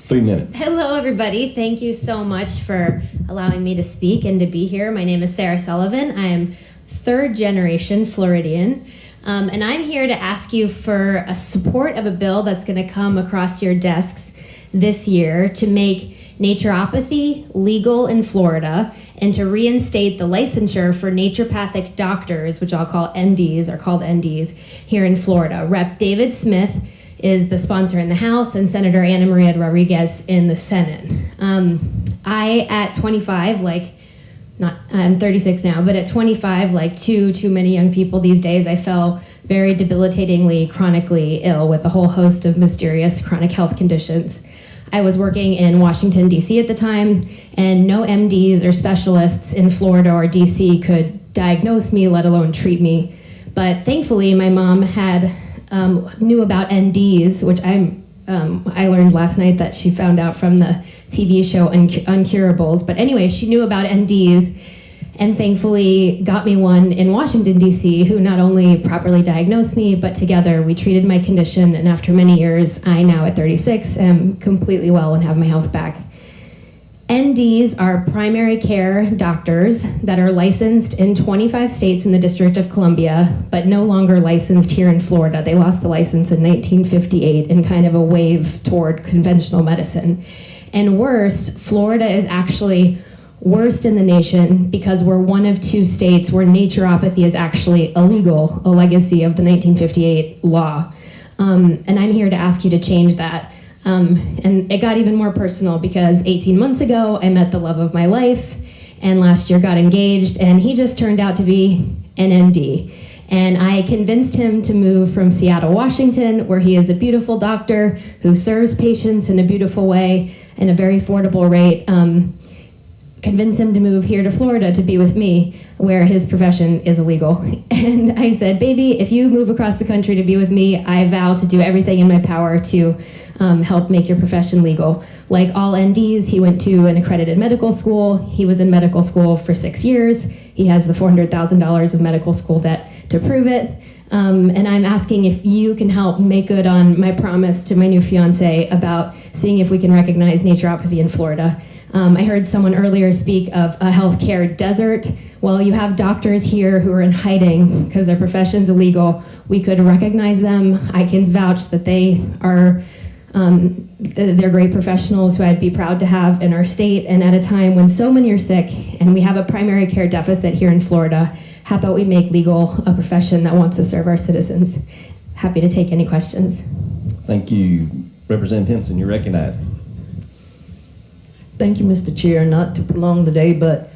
3 minutes. Hello, everybody. Thank you so much for allowing me to speak and to be here. My name is Sarah Sullivan. I am third generation Floridian, and I'm here to ask you for a support of a bill that's going to come across your desks this year to make naturopathy legal in Florida and to reinstate the licensure for naturopathic doctors, which I'll call NDs, are called NDs, here in Florida. Rep. David Smith is the sponsor in the House, and Senator Ana Maria Rodriguez in the Senate. I, at 25, I'm 36 now, but at 25, like too many young people these days, I fell very debilitatingly, chronically ill with a whole host of mysterious chronic health conditions. I was working in Washington, D.C. at the time, and no MDs or specialists in Florida or D.C. could diagnose me, let alone treat me. But thankfully, my mom knew about NDs, which I learned last night that she found out from the TV show Uncurables. But anyway, she knew about NDs and thankfully got me one in Washington, D.C., who not only properly diagnosed me, but together we treated my condition. And after many years, I now at 36 am completely well and have my health back. NDs are primary care doctors that are licensed in 25 states in the District of Columbia, but no longer licensed here in Florida. They lost the license in 1958 in kind of a wave toward conventional medicine. And worse, Florida is actually worst in the nation because we're one of 2 states where naturopathy is actually illegal, a legacy of the 1958 law. And I'm here to ask you to change that. And it got even more personal because 18 months ago, I met the love of my life, and last year got engaged, and he just turned out to be an ND. And I convinced him to move from Seattle, Washington, where he is a beautiful doctor who serves patients in a beautiful way and a very affordable rate, convinced him to move here to Florida to be with me, where his profession is illegal. And I said, baby, if you move across the country to be with me, I vow to do everything in my power to help make your profession legal. Like all NDs, he went to an accredited medical school. He was in medical school for 6 years. He has the $400,000 of medical school debt to prove it. And I'm asking if you can help make good on my promise to my new fiance about seeing if we can recognize naturopathy in Florida. I heard someone earlier speak of a healthcare desert. Well, you have doctors here who are in hiding because their profession's illegal. We could recognize them. I can vouch that they are they're great professionals who I'd be proud to have in our state. And at a time when so many are sick and we have a primary care deficit here in Florida, how about we make legal a profession that wants to serve our citizens? Happy to take any questions. Thank you. Representative Henson, you're recognized. Thank you, Mr. Chair. Not to prolong the day, but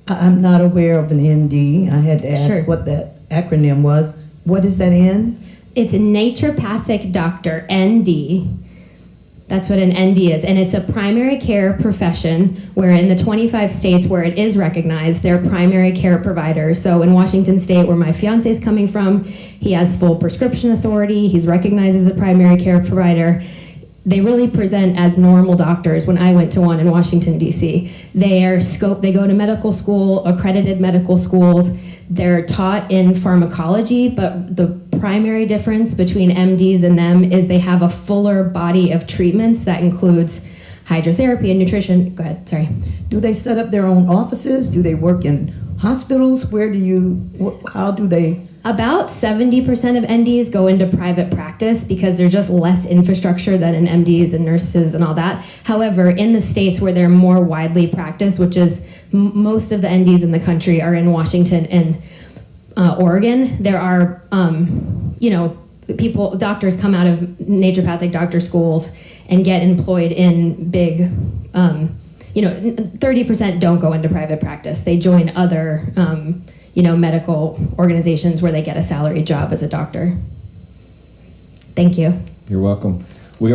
I'm not aware of an ND. I had to ask Sure. what that acronym was. What is that N? It's a naturopathic doctor, ND. That's what an ND is. And it's a primary care profession where in the 25 states where it is recognized, they're primary care providers. So in Washington State, where my fiance is coming from, he has full prescription authority. He's recognized as a primary care provider. They really present as normal doctors. When I went to one in Washington, D.C., they go to medical school, accredited medical schools. They're taught in pharmacology, but the primary difference between MDs and them is they have a fuller body of treatments that includes hydrotherapy and nutrition. Go ahead, sorry. Do they set up their own offices? Do they work in hospitals? How do they? About 70% of NDs go into private practice because there's just less infrastructure than in MDs and nurses and all that. However, in the states where they're more widely practiced, which is most of the NDs in the country are in Washington and Oregon, there are, doctors come out of naturopathic doctor schools and get employed in big, 30% don't go into private practice. They join other, medical organizations where they get a salary job as a doctor. Thank you. You're welcome.